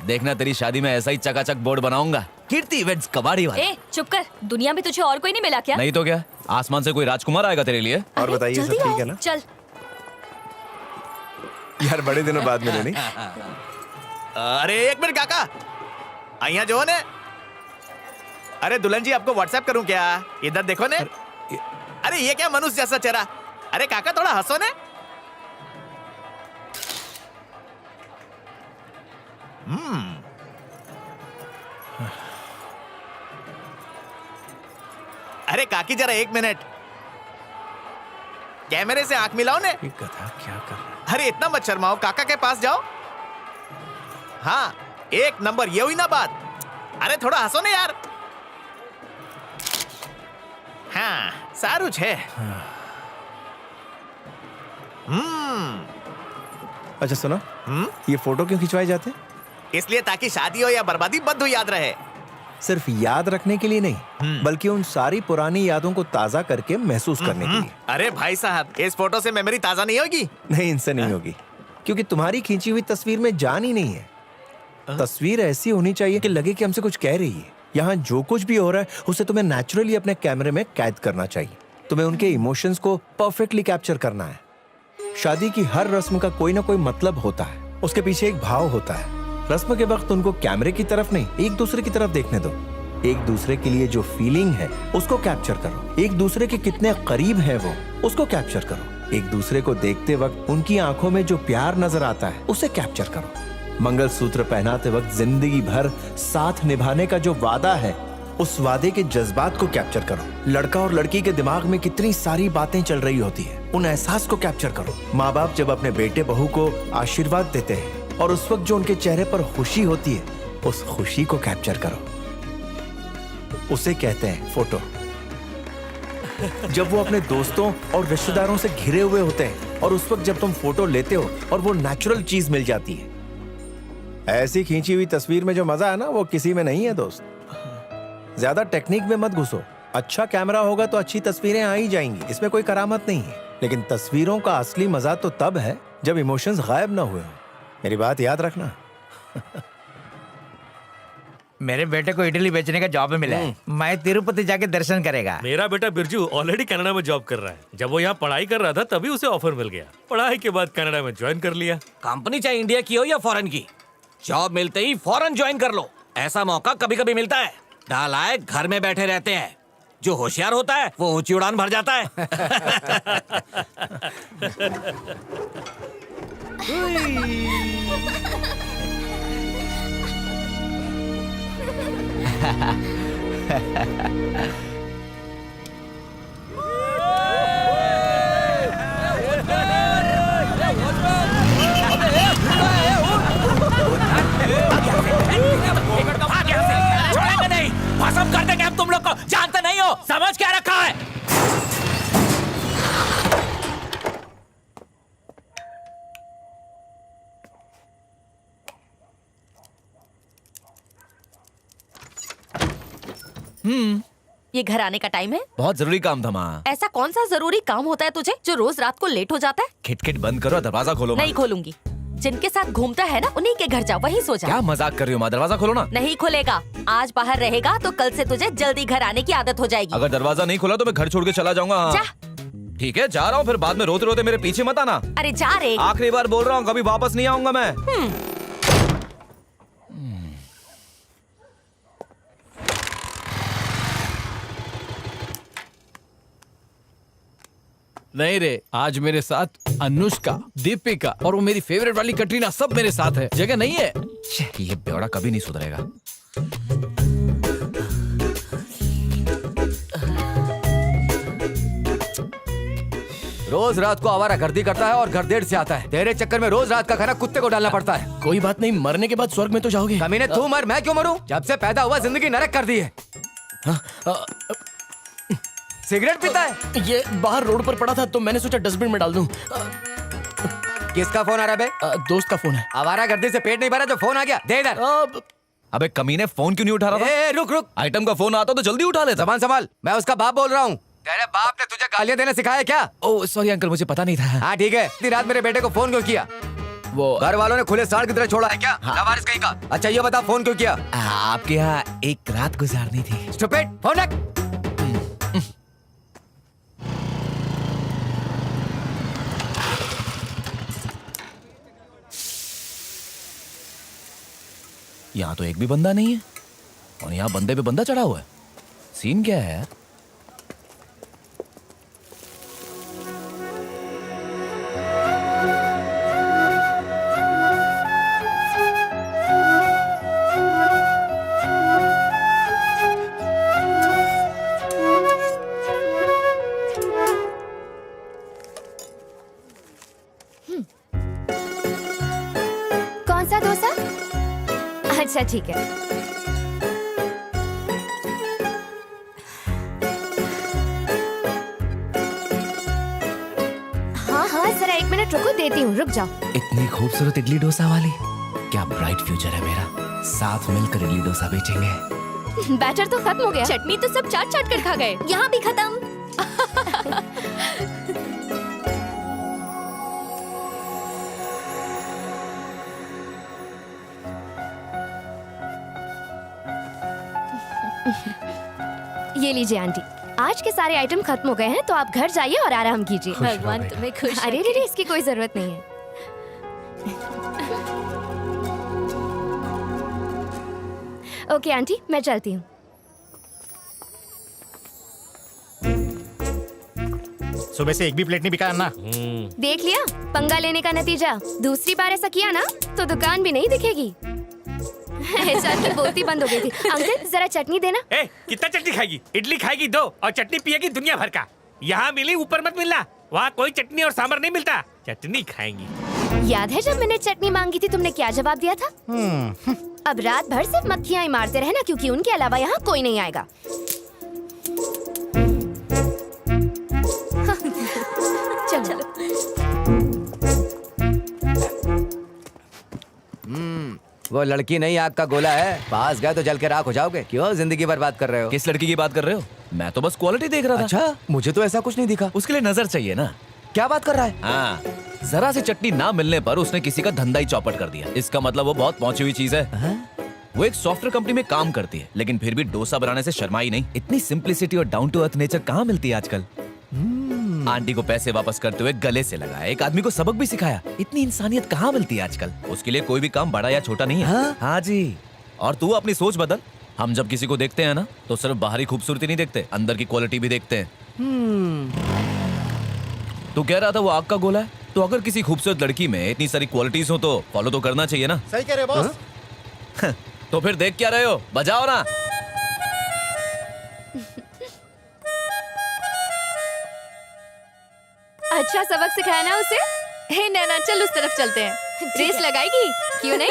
देखना तेरी शादी में ऐसा ही चकाचक बोर्ड बनाऊंगा, कीर्ति इवेंट्स कबाड़ी वाला। ए, चुप कर। दुनिया में तुझे और कोई नहीं मिला क्या? नहीं तो क्या, आसमान से कोई राजकुमार आएगा तेरे लिए? और बताइए, सब जल्दी ठीक आओ, है ना? चल। यार बड़े दिनों बाद मिले नहीं? अरे एक मिनट काका, અહીંયા जो ने। अरे दुल्हन जी आपको व्हाट्सएप करूं क्या? इधर देखो ने। अरे ये क्या मनुष्य जैसा चेहरा। अरे काका थोड़ा हंसो ने। अरे काकी जरा एक मिनट, कैमरे से आंख मिलाओ ने। ये गधा क्या कर रहा है? अरे इतना मत शर्माओ, काका के पास जाओ। हाँ एक नंबर, ये हुई ना बात। अरे थोड़ा हंसो ने यार। हाँ सारू छे। अच्छा सुनो, ये फोटो क्यों खिंचवाए जाते हैं? इसलिए ताकि शादी हो या बर्बादी बद्दू याद रहे। सिर्फ याद रखने के लिए नहीं, बल्कि उन सारी पुरानी यादों को ताजा करके महसूस करने के लिए। अरे भाई साहब, इस फोटो से मेमोरी ताजा नहीं होगी? नहीं, इनसे नहीं होगी, क्योंकि तुम्हारी खींची हुई तस्वीर में जान ही नहीं है। तस्वीर ऐसी होनी चाहिए कि लगे कि हमसे कुछ कह रही है। यहाँ जो कुछ भी हो रहा है उसे तुम्हें नेचुरली अपने कैमरे में कैद करना चाहिए। तुम्हें उनके इमोशंस को परफेक्टली कैप्चर करना है। शादी की हर रस्म का कोई ना कोई मतलब होता है, उसके पीछे एक भाव होता है। रस्म के वक्त उनको कैमरे की तरफ नहीं, एक दूसरे की तरफ देखने दो। एक दूसरे के लिए जो फीलिंग है उसको कैप्चर करो। एक दूसरे के कितने करीब है वो, उसको कैप्चर करो। एक दूसरे को देखते वक्त उनकी आंखों में जो प्यार नजर आता है उसे कैप्चर करो। मंगलसूत्र पहनाते वक्त जिंदगी भर साथ निभाने का जो वादा है, उस वादे के जज्बात को कैप्चर करो। लड़का और लड़की के दिमाग में कितनी सारी बातें चल रही होती है, उन एहसास को कैप्चर करो। माँ बाप जब अपने बेटे बहू को आशीर्वाद देते हैं और उस वक्त जो उनके चेहरे पर खुशी होती है, उस खुशी को कैप्चर करो। उसे कहते हैं फोटो। जब वो अपने दोस्तों और रिश्तेदारों से घिरे हुए होते हैं और उस वक्त जब तुम फोटो लेते हो और वो नेचुरल चीज मिल जाती है। ऐसी खींची हुई तस्वीर में जो मजा है ना, वो किसी में नहीं है दोस्त। ज्यादा टेक्निक में मत घुसो। अच्छा कैमरा होगा तो अच्छी तस्वीरें आ ही जाएंगी, इसमें कोई करामत नहीं है। लेकिन तस्वीरों का असली मजा तो तब है जब इमोशंस गायब ना हुए हो। मेरी बात याद रखना। मेरे बेटे को इटली बेचने का जॉब मिला है। मैं तिरुपति जाके दर्शन करेगा। मेरा बेटा बिरजू ऑलरेडी कनाडा में जॉब कर रहा है। जब वो यहाँ पढ़ाई कर रहा था तभी उसे ऑफर मिल गया। पढ़ाई के बाद कनाडा में ज्वाइन कर लिया। कंपनी चाहे इंडिया की हो या फॉरेन की, जॉब मिलते ही फौरन ज्वाइन कर लो। ऐसा मौका कभी कभी मिलता है। नालायक घर में बैठे रहते हैं, जो होशियार होता है वो ऊंची उड़ान भर जाता है। छोड़ेंगे नहीं, भस्म कर देंगे हम तुम लोग को। जानते नहीं हो समझ क्या रखा है? ये घर आने का टाइम है। बहुत जरूरी काम था माँ। ऐसा कौन सा जरूरी काम होता है तुझे जो रोज रात को लेट हो जाता है? खिटखिट बंद करो, दरवाजा खोलो। नहीं खोलूंगी। जिनके साथ घूमता है ना, उन्हीं के घर जा, वहीं सो जा। क्या मजाक कर रही हो माँ? दरवाजा खोलो ना। नहीं खुलेगा। आज बाहर रहेगा तो कल से तुझे जल्दी घर आने की आदत हो जाएगी। अगर दरवाजा नहीं खोला तो मैं घर छोड़ के चला जाऊंगा। जा। ठीक है, जा रहा हूँ। फिर बाद में रोते रोते मेरे पीछे मत आना। अरे जा रे। आखिरी बार बोल रहा हूँ, कभी वापस नहीं आऊंगा मैं। नहीं रे, आज मेरे साथ अनुष्का, दीपिका और वो मेरी फेवरेट वाली कटरीना सब मेरे साथ है। जगह नहीं है। ये बेवड़ा कभी नहीं सुधरेगा। रोज रात को आवारागर्दी करता है और घर देर से आता है। तेरे चक्कर में रोज रात का खाना कुत्ते को डालना पड़ता है। कोई बात नहीं, मरने के बाद स्वर्ग में तो जाओगे। कमीने तू मर, मैं क्यों मरूं? जब से पैदा हुआ जिंदगी नरक कर दी है। सिगरेट पीता है? ये बाहर रोड पर पड़ा था तो मैंने सोचा डस्टबिन में डाल दूं। किसका फोन आ रहा है बे? दोस्त का फोन है। आवारागर्दी से पेट नहीं भरा जो फोन आ गया? दे इधर। अबे कमीने, फोन क्यों नहीं उठा रहा था? रुक रुक, आइटम का फोन आता तो जल्दी उठा ले। जबान संभाल, मैं उसका बाप बोल रहा हूँ। तेरे बाप ने तुझे गालियां देना सिखाया क्या? ओह सॉरी अंकल, मुझे पता नहीं था। हाँ ठीक है, इतनी रात मेरे बेटे को फोन क्यों किया? वो घर वालों ने खुले साड़ की तरह छोड़ा है क्या? लावारिस कहीं का। अच्छा ये बता फोन क्यों किया? आपके यहाँ एक रात गुजारनी थी। स्टूपिड, फोन रख। यहाँ तो एक भी बंदा नहीं है और यहाँ बंदे पे बंदा चढ़ा हुआ है। सीन क्या है यार? कौन सा डोसा? अच्छा ठीक है। हाँ हाँ जरा 1 मिनट रुको, देती हूँ, रुक जाओ। इतनी खूबसूरत इडली डोसा वाली, क्या ब्राइट फ्यूचर है मेरा। साथ मिलकर इडली डोसा बेचेंगे। बैटर तो खत्म हो गया। चटनी तो सब चाट चाट कर खा गए। यहाँ भी खत्म। ये लीजिए आंटी, आज के सारे आइटम खत्म हो गए हैं, तो आप घर जाइए और आराम कीजिए। भगवान तुम्हें खुश अरे रे, इसकी कोई जरूरत नहीं है। ओके आंटी, मैं चलती हूँ। सुबह से एक भी प्लेट नहीं बिका अन्ना। देख लिया पंगा लेने का नतीजा। दूसरी बार ऐसा किया ना तो दुकान भी नहीं दिखेगी। सर की बोलती बंद हो गई थी। अंकल जरा चटनी देना। ए, कितना चटनी खाएगी? इडली खाएगी 2 और चटनी पिएगी दुनिया भर का। यहाँ मिली ऊपर मत मिलना, वहाँ कोई चटनी और सांभर नहीं मिलता। चटनी खाएंगी। याद है जब मैंने चटनी मांगी थी तुमने क्या जवाब दिया था? अब रात भर सिर्फ मक्खियाँ ही मारते रहना, क्योंकि उनके अलावा यहाँ कोई नहीं आएगा। चलो। वो लड़की नहीं आग का गोला है, पास गए तो जल के राख हो जाओगे। क्यों जिंदगी बर्बाद कर रहे हो? किस लड़की की बात कर रहे हो? मैं तो बस क्वालिटी देख रहा था। अच्छा, मुझे तो ऐसा कुछ नहीं दिखा। उसके लिए नजर चाहिए ना। क्या बात कर रहा है? हाँ, जरा से चटनी ना मिलने पर उसने किसी का धंधा ही चौपट कर दिया। इसका मतलब वो बहुत पहुंची हुई चीज है। वो एक सॉफ्टवेयर कंपनी में काम करती है, लेकिन फिर भी डोसा बनाने से शर्माई नहीं। इतनी सिंप्लिसिटी और डाउन टू अर्थ नेचर कहाँ मिलती है आजकल। आंटी को पैसे वापस करते हुए गले से लगाया, एक आदमी को सबक भी सिखाया। इतनी इंसानियत कहाँ मिलती है आजकल। उसके लिए कोई भी काम बड़ा या छोटा नहीं है। हाँ जी, और तू अपनी सोच बदल। हम जब किसी को देखते हैं ना तो सिर्फ बाहरी खूबसूरती नहीं देखते, अंदर की क्वालिटी भी देखते हैं। तू कह रहा था वो आग का गोला है, तो अगर किसी खूबसूरत लड़की में इतनी सारी क्वालिटीज हो तो फॉलो तो करना चाहिए ना। सही कह रहे हो बॉस। तो फिर देख क्या रहे हो, बजाओ ना। अच्छा सबक सिखाया ना उसे। हे नैना, चल उस तरफ चलते हैं। रेस लगाएगी? क्यों नहीं?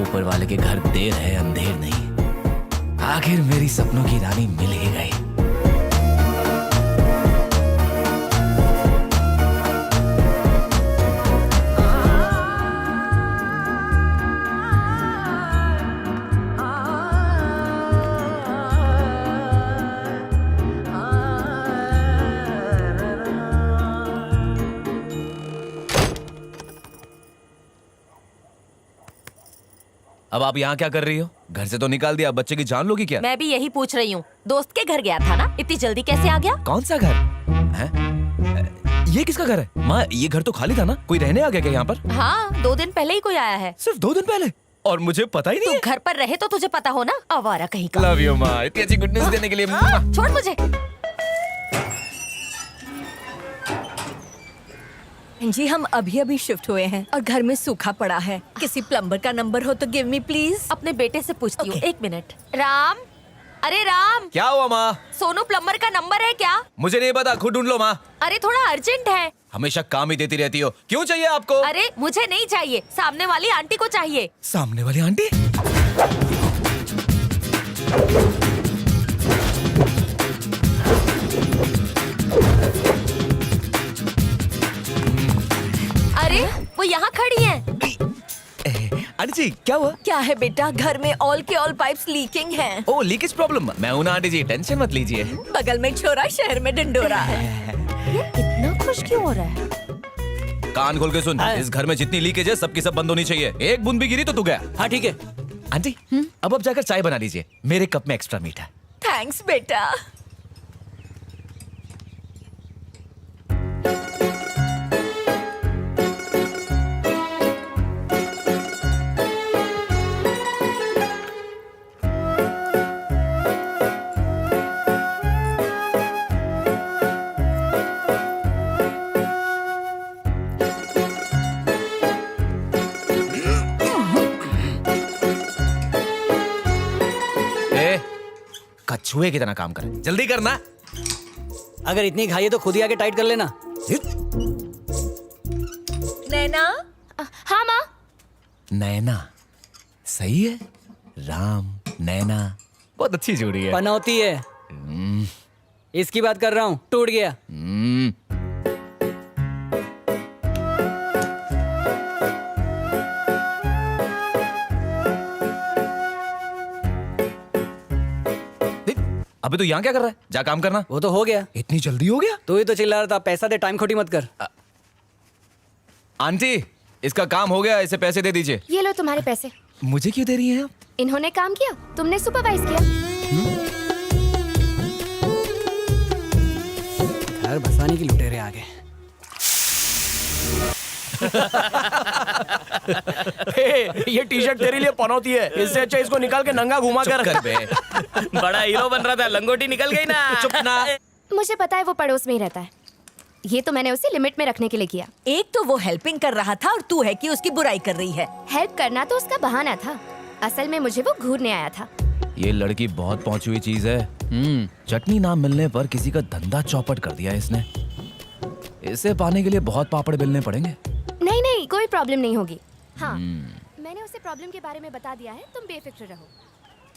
ऊपर वाले के घर देर है अंधेर नहीं। आखिर मेरी सपनों की रानी मिल ही गई। अब आप यहाँ क्या कर रही हो? घर से तो निकाल दिया, बच्चे की जान लोगी क्या? मैं भी यही पूछ रही हूँ। दोस्त के घर गया था ना, इतनी जल्दी कैसे आ गया? कौन सा घर है? ये किसका घर है? माँ, ये घर तो खाली था ना, कोई रहने आ गया क्या यहाँ पर? हाँ, 2 दिन पहले ही कोई आया है। सिर्फ 2 दिन पहले? और मुझे पता ही नहीं तू घर पर रहे तो तुझे पता हो ना, आवारा कहीं का। लव यू माँ, इतनी अच्छी गुड न्यूज देने के लिए। छोड़ मुझे। जी हम अभी अभी शिफ्ट हुए हैं और घर में सूखा पड़ा है। किसी प्लम्बर का नंबर हो तो गिव मी प्लीज। अपने बेटे से पूछती हूँ। Okay. 1 मिनट। राम, अरे राम, क्या हुआ माँ? सोनू प्लम्बर का नंबर है क्या? मुझे नहीं पता, खुद ढूंढ लो माँ। अरे थोड़ा अर्जेंट है। हमेशा काम ही देती रहती हो, क्यों चाहिए आपको? अरे मुझे नहीं चाहिए, सामने वाली आंटी को चाहिए। सामने वाली आंटी? अरे वो यहाँ खड़ी हैं। आंटी जी क्या हुआ? क्या है बेटा, घर में ऑल के ऑल पाइप्स लीकिंग हैं। ओ लीकेज प्रॉब्लम, मैं हूं ना आंटी जी, टेंशन मत लीजिए। बगल में छोरा, शहर में डंडोरा है। ये इतना खुश क्यों हो रहा है? कान खोल के सुन, इस घर में जितनी लीकेज है सबकी सब बंद होनी चाहिए। एक बूंद भी गिरी तो तू गया। हाँ ठीक है। आंटी अब जाकर चाय बना लीजिए, मेरे कप में एक्स्ट्रा मीठा। थैंक्स बेटा। कछुए की तरह काम कर, जल्दी करना। अगर इतनी खाई है तो खुद ही आके टाइट कर लेना। नैना, हाँ माँ। नैना सही है, राम नैना बहुत अच्छी जोड़ी है। पनौती है। इसकी बात कर रहा हूँ, टूट गया। अबे तू यहाँ क्या कर रहा है? जा काम करना। वो तो हो गया। इतनी जल्दी हो गया? तू ही तो चिल्ला रहा था पैसा दे, टाइम खोटी मत कर। आंटी इसका काम हो गया, इसे पैसे दे दीजिए। ये लो तुम्हारे पैसे। मुझे क्यों दे रही हैं आप? इन्होंने काम किया, तुमने सुपरवाइज किया। घर बसाने की लुटेरे आ गए। ये टी शर्ट तेरे लिए पनौती है, इससे अच्छा इसको निकाल के नंगा घुमा कर बे। बड़ा हीरो बन रहा था, लंगोटी निकल गई ना। चुप ना। मुझे पता है वो पड़ोस में ही रहता है। ये तो मैंने उसे लिमिट में रखने के लिए किया। एक तो वो हेल्पिंग कर रहा था और तू है कि उसकी बुराई कर रही है। हेल्प करना तो उसका बहाना था, असल में मुझे वो घूरने आया था। ये लड़की बहुत पहुंची हुई चीज है। चटनी ना मिलने पर किसी का धंधा चौपट कर दिया इसने। इसे पाने के लिए बहुत पापड़ बेलने पड़ेंगे। नहीं नहीं, कोई प्रॉब्लम नहीं होगी। हाँ, मैंने उसे प्रॉब्लम के बारे में बता दिया है, तुम बेफिक्र रहो।